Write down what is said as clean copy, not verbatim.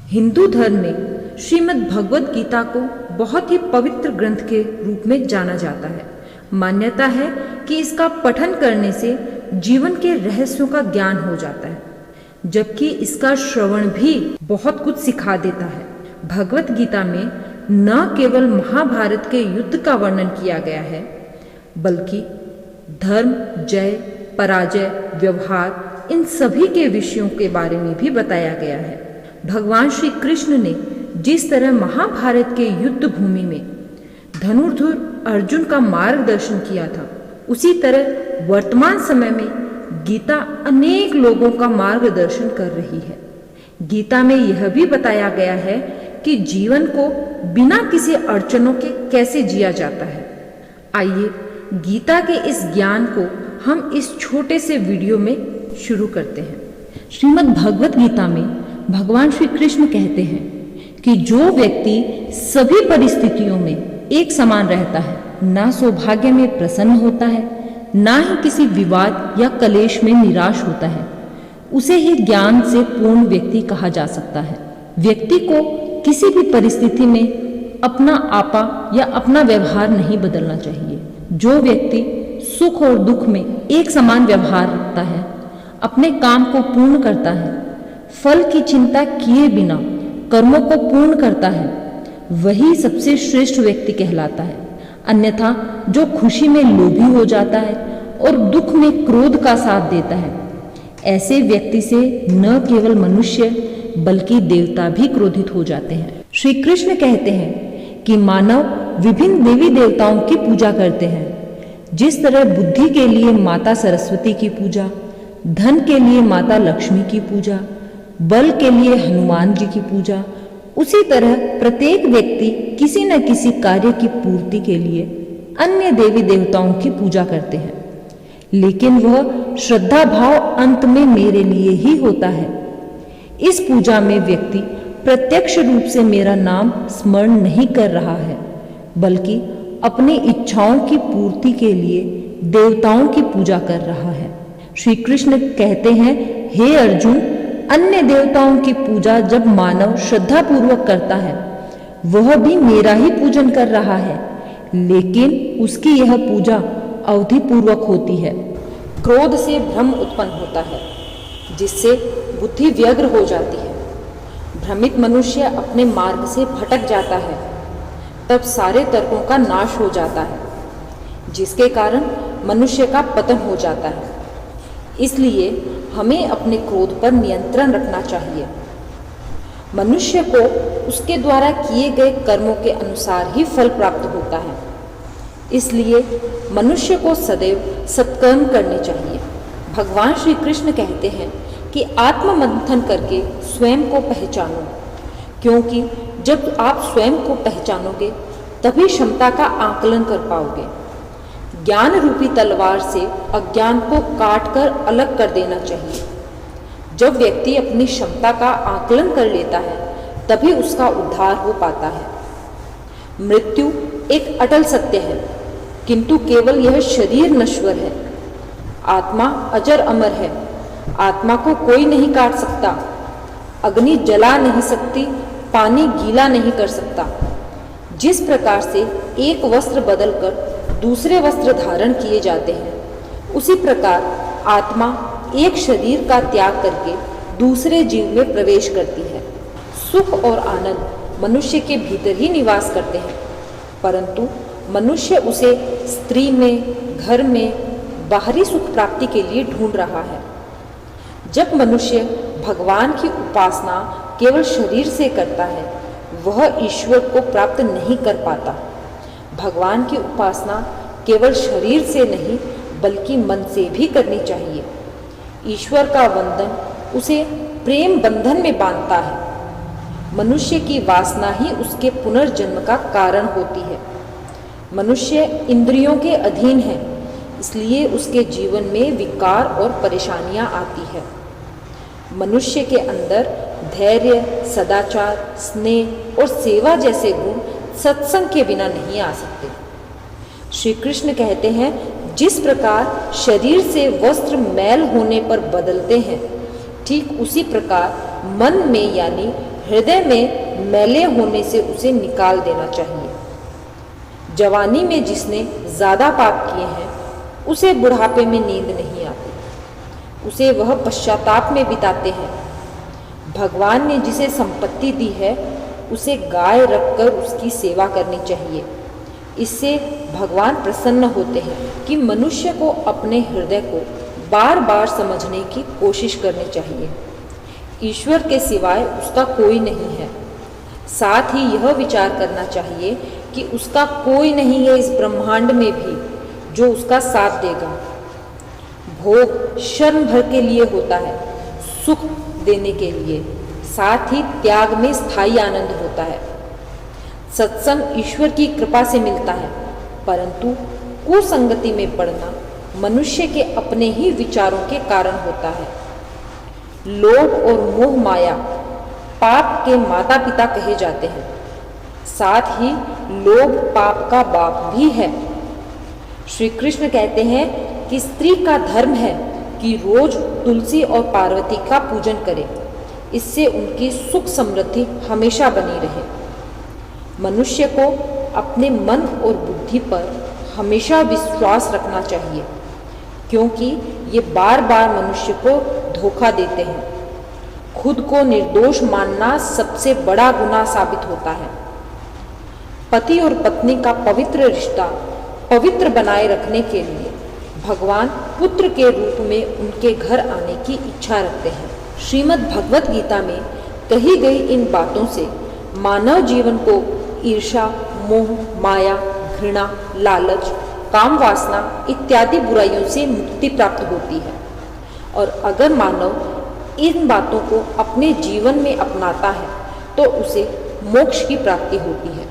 हिंदू धर्म में श्रीमद् भगवत गीता को बहुत ही पवित्र ग्रंथ के रूप में जाना जाता है। मान्यता है कि इसका पठन करने से जीवन के रहस्यों का ज्ञान हो जाता है, जबकि इसका श्रवण भी बहुत कुछ सिखा देता है। भगवत गीता में न केवल महाभारत के युद्ध का वर्णन किया गया है, बल्कि धर्म, जय, पराजय, व्यवहार, इन सभी के विषयों के बारे में भी बताया गया है। भगवान श्री कृष्ण ने जिस तरह महाभारत के युद्ध भूमि में धनुर्धर अर्जुन का मार्गदर्शन किया था, उसी तरह वर्तमान समय में गीता अनेक लोगों का मार्गदर्शन कर रही है। गीता में यह भी बताया गया है कि जीवन को बिना किसी अड़चनों के कैसे जिया जाता है। आइए गीता के इस ज्ञान को हम इस छोटे से वीडियो में शुरू करते हैं। श्रीमद् भगवत गीता में भगवान श्री कृष्ण कहते हैं कि जो व्यक्ति सभी परिस्थितियों में एक समान रहता है, ना सौभाग्य में प्रसन्न होता है, ना ही किसी विवाद या कलेश में निराश होता है, उसे ही ज्ञान से पूर्ण व्यक्ति कहा जा सकता है। व्यक्ति को किसी भी परिस्थिति में अपना आपा या अपना व्यवहार नहीं बदलना चाहिए। जो व्यक्ति सुख और दुख में एक समान व्यवहार रखता है, अपने काम को पूर्ण करता है, फल की चिंता किए बिना कर्मों को पूर्ण करता है, वही सबसे श्रेष्ठ व्यक्ति कहलाता है। अन्यथा जो खुशी में लोभी हो जाता है और दुख में क्रोध का साथ देता है, ऐसे व्यक्ति से न केवल मनुष्य बल्कि देवता भी क्रोधित हो जाते हैं। श्री कृष्ण कहते हैं कि मानव विभिन्न देवी देवताओं की पूजा करते हैं। जिस तरह बुद्धि के लिए माता सरस्वती की पूजा, धन के लिए माता लक्ष्मी की पूजा, बल के लिए हनुमान जी की पूजा, उसी तरह प्रत्येक व्यक्ति किसी न किसी कार्य की पूर्ति के लिए अन्य देवी देवताओं की पूजा करते हैं, लेकिन वह श्रद्धा भाव अंत में मेरे लिए ही होता है। इस पूजा में व्यक्ति प्रत्यक्ष रूप से मेरा नाम स्मरण नहीं कर रहा है, बल्कि अपनी इच्छाओं की पूर्ति के लिए देवताओं की पूजा कर रहा है। श्री कृष्ण कहते हैं, हे अर्जुन, अन्य देवताओं की पूजा जब मानव श्रद्धा पूर्वक करता है, वह भी मेरा ही पूजन कर रहा है, लेकिन उसकी यह पूजा अवधि पूर्वक होती है। क्रोध से भ्रम उत्पन्न होता है, जिससे बुद्धि व्यग्र हो जाती है। भ्रमित मनुष्य अपने मार्ग से भटक जाता है, तब सारे तर्कों का नाश हो जाता है, जिसके कारण मनुष्य का पतन हो जाता है। इसलिए हमें अपने क्रोध पर नियंत्रण रखना चाहिए। मनुष्य को उसके द्वारा किए गए कर्मों के अनुसार ही फल प्राप्त होता है। इसलिए मनुष्य को सदैव सत्कर्म करने चाहिए। भगवान श्री कृष्ण कहते हैं कि आत्ममंथन करके स्वयं को पहचानो, क्योंकि जब आप स्वयं को पहचानोगे तभी क्षमता का आकलन कर पाओगे। ज्ञान रूपी तलवार से अज्ञान को काट कर अलग कर देना चाहिए। जब व्यक्ति अपनी क्षमता का आकलन कर लेता है, तभी उसका उद्धार हो पाता है। मृत्यु एक अटल सत्य है, किंतु केवल यह शरीर नश्वर है। आत्मा अजर अमर है। आत्मा को कोई नहीं काट सकता। अग्नि जला नहीं सकती, पानी गीला नहीं कर सकता। जिस प्रकार से एक वस्त्र बदलकर दूसरे वस्त्र धारण किए जाते हैं, उसी प्रकार आत्मा एक शरीर का त्याग करके दूसरे जीव में प्रवेश करती है। सुख और आनंद मनुष्य के भीतर ही निवास करते हैं, परंतु मनुष्य उसे स्त्री में, घर में, बाहरी सुख प्राप्ति के लिए ढूंढ रहा है। जब मनुष्य भगवान की उपासना केवल शरीर से करता है, वह ईश्वर को प्राप्त नहीं कर पाता। भगवान की उपासना केवल शरीर से नहीं बल्कि मन से भी करनी चाहिए। ईश्वर का वंदन उसे प्रेम बंधन में बांधता है। मनुष्य की वासना ही उसके पुनर्जन्म का कारण होती है। मनुष्य इंद्रियों के अधीन है, इसलिए उसके जीवन में विकार और परेशानियां आती है। मनुष्य के अंदर धैर्य, सदाचार, स्नेह और सेवा जैसे गुण सत्संग के बिना नहीं आ सकते। श्री कृष्ण कहते हैं, जिस प्रकार शरीर से वस्त्र मैल होने पर बदलते हैं, ठीक उसी प्रकार मन में यानी हृदय में मैले होने से उसे निकाल देना चाहिए। जवानी में जिसने ज़्यादा पाप किए हैं उसे बुढ़ापे में नींद नहीं आती, उसे वह पश्चाताप में बिताते हैं। भगवान ने जिसे संपत्ति दी है उसे गाय रखकर उसकी सेवा करनी चाहिए। इससे भगवान प्रसन्न होते हैं कि मनुष्य को अपने हृदय को बार बार समझने की कोशिश करनी चाहिए। ईश्वर के सिवाय उसका कोई नहीं है। साथ ही यह विचार करना चाहिए कि उसका कोई नहीं है इस ब्रह्मांड में भी जो उसका साथ देगा। भोग क्षण भर के लिए होता है, सुख देने के लिए, साथ ही त्याग में स्थायी आनंद होता है। सत्संग ईश्वर की कृपा से मिलता है, परंतु कुसंगति में पड़ना मनुष्य के अपने ही विचारों के कारण होता है। लोभ और मोह माया पाप के माता पिता कहे जाते हैं, साथ ही लोभ पाप का बाप भी है। श्री कृष्ण कहते हैं कि स्त्री का धर्म है कि रोज तुलसी और पार्वती का पूजन करे, इससे उनकी सुख समृद्धि हमेशा बनी रहे। मनुष्य को अपने मन और बुद्धि पर हमेशा विश्वास रखना चाहिए, क्योंकि ये बार बार मनुष्य को धोखा देते हैं। खुद को निर्दोष मानना सबसे बड़ा गुनाह साबित होता है। पति और पत्नी का पवित्र रिश्ता पवित्र बनाए रखने के लिए भगवान पुत्र के रूप में उनके घर आने की इच्छा रखते हैं। श्रीमद् भगवत गीता में कही गई इन बातों से मानव जीवन को ईर्ष्या, मोह, माया, घृणा, लालच, काम वासना इत्यादि बुराइयों से मुक्ति प्राप्त होती है। और अगर मानव इन बातों को अपने जीवन में अपनाता है तो उसे मोक्ष की प्राप्ति होती है।